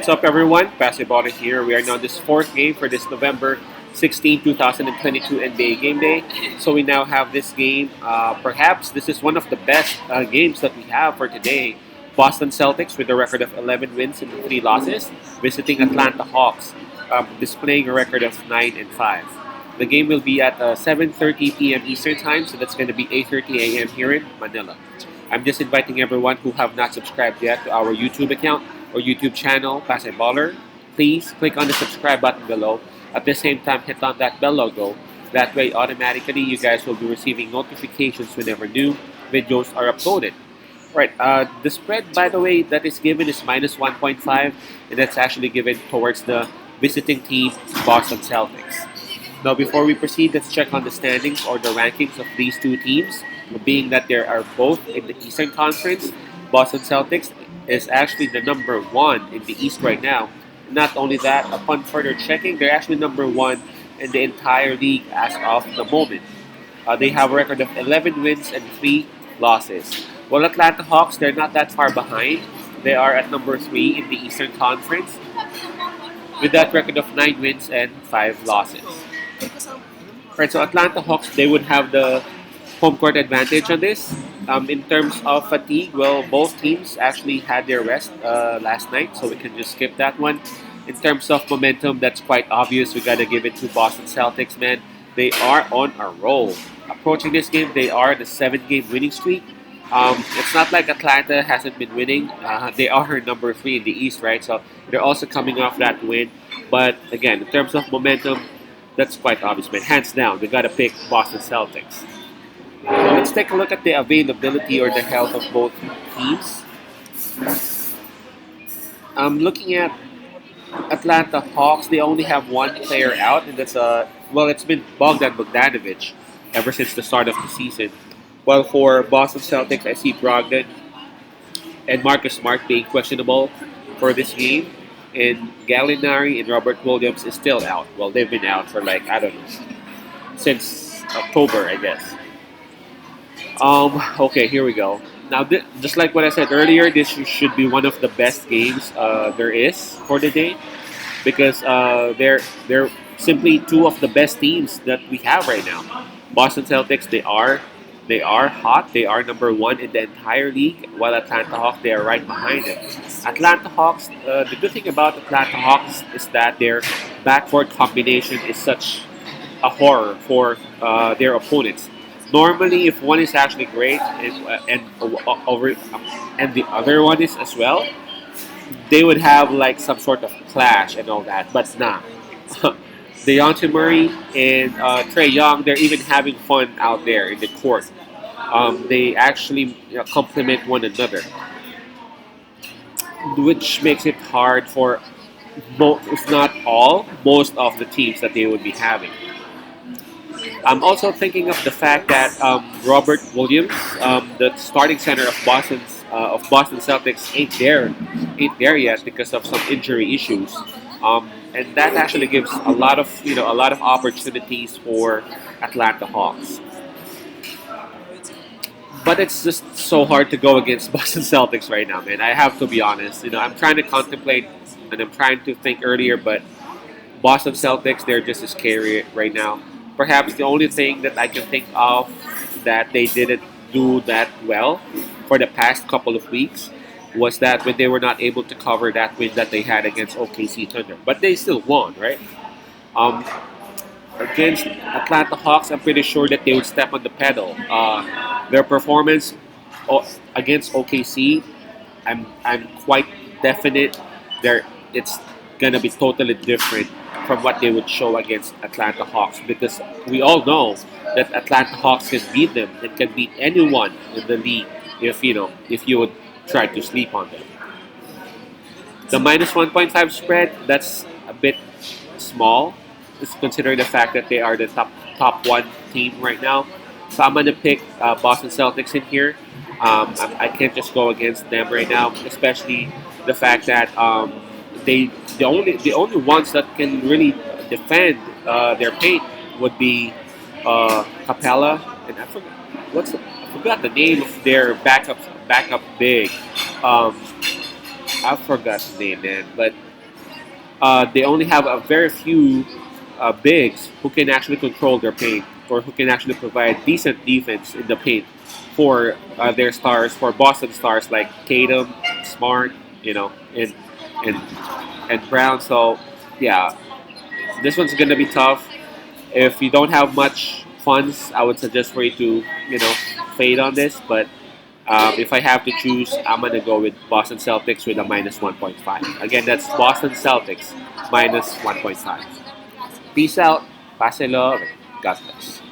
What's up, everyone? Basketball here. We are now this fourth game for this November 16, 2022 NBA Game Day. So we now have this game. Perhaps this is one of the best games that we have for today. Boston Celtics with a record of 11 wins and 3 losses, visiting Atlanta Hawks, displaying a record of 9 and 5. The game will be at 7:30 p.m. Eastern Time, so that's going to be 8:30 a.m. here in Manila. I'm just inviting everyone who have not subscribed yet to our YouTube account or YouTube channel, Basketballer. Please click on the subscribe button below. At the same time, hit on that bell logo. That way, automatically, you guys will be receiving notifications whenever new videos are uploaded. Right, the spread, by the way, that is given is minus 1.5, and that's actually given towards the visiting team, Boston Celtics. Now, before we proceed, let's check on the standings or the rankings of these two teams. Being that they are both in the Eastern Conference, Boston Celtics is actually the number one in the East right now. Not only that, upon further checking, they're actually number one in the entire league as of the moment. They have a record of 11 wins and 3 losses. While Atlanta Hawks, they're not that far behind. They are at number 3 in the Eastern Conference with that record of 9 wins and 5 losses. Right, so Atlanta Hawks, they would have the home court advantage on this. In terms of fatigue, well, both teams actually had their rest last night, so we can just skip that one. In terms of momentum, that's quite obvious. We got to give it to Boston Celtics, man. They are on a roll. Approaching this game, they are the 7-game winning streak. It's not like Atlanta hasn't been winning. They are number 3 in the East, right? So they're also coming off that win. But again, in terms of momentum, that's quite obvious, man. Hands down, they got to pick Boston Celtics. So let's take a look at the availability or the health of both teams. Looking at Atlanta Hawks, they only have one player out, and that's it's been Bogdan Bogdanovic ever since the start of the season. While for Boston Celtics, I see Brogdon and Marcus Smart being questionable for this game, and Gallinari and Robert Williams is still out. Well, they've been out for since October, I guess. Okay, here we go. Now, just like what I said earlier, this should be one of the best games there is for the day because they're simply two of the best teams that we have right now. Boston Celtics, they are hot. They are number 1 in the entire league, while Atlanta Hawks, they are right behind them. Atlanta Hawks, the good thing about Atlanta Hawks is that their backcourt combination is such a horror for their opponents. Normally, if one is actually great and the other one is as well, they would have like some sort of clash and all that. But nah, Dejounte Murray and Trae Young, they're even having fun out there in the court. They actually complement one another, which makes it hard for if not all, most of the teams that they would be having. I'm also thinking of the fact that Robert Williams, the starting center of Boston Celtics, ain't there yet because of some injury issues, and that actually gives a lot of opportunities for Atlanta Hawks. But it's just so hard to go against Boston Celtics right now, man. I have to be honest. I'm trying to contemplate and I'm trying to think earlier, but Boston Celtics, they're just as scary right now. Perhaps the only thing that I can think of that they didn't do that well for the past couple of weeks was that when they were not able to cover that win that they had against OKC Thunder. But they still won, right? Um, Against Atlanta Hawks, I'm pretty sure that they would step on the pedal. Their performance against OKC, I'm quite definite it's gonna be totally different from what they would show against Atlanta Hawks because we all know that Atlanta Hawks can beat them and can beat anyone in the league if you would try to sleep on them. The minus 1.5 spread, that's a bit small, just considering the fact that they are the top one team right now. So I'm gonna pick Boston Celtics in here. I can't just go against them right now, especially the fact that the only ones that can really defend their paint would be Capella and I forgot the name of their backup big. I forgot his name, man. But they only have a very few bigs who can actually control their paint or who can actually provide decent defense in the paint for their stars, for Boston stars like Tatum, Smart, and and Brown. So yeah, this one's gonna be tough. If you don't have much funds, I would suggest for you to fade on this. But if I have to choose, I'm gonna go with Boston Celtics with a minus 1.5. Again, that's Boston Celtics minus 1.5. Peace out. Pase love. God bless.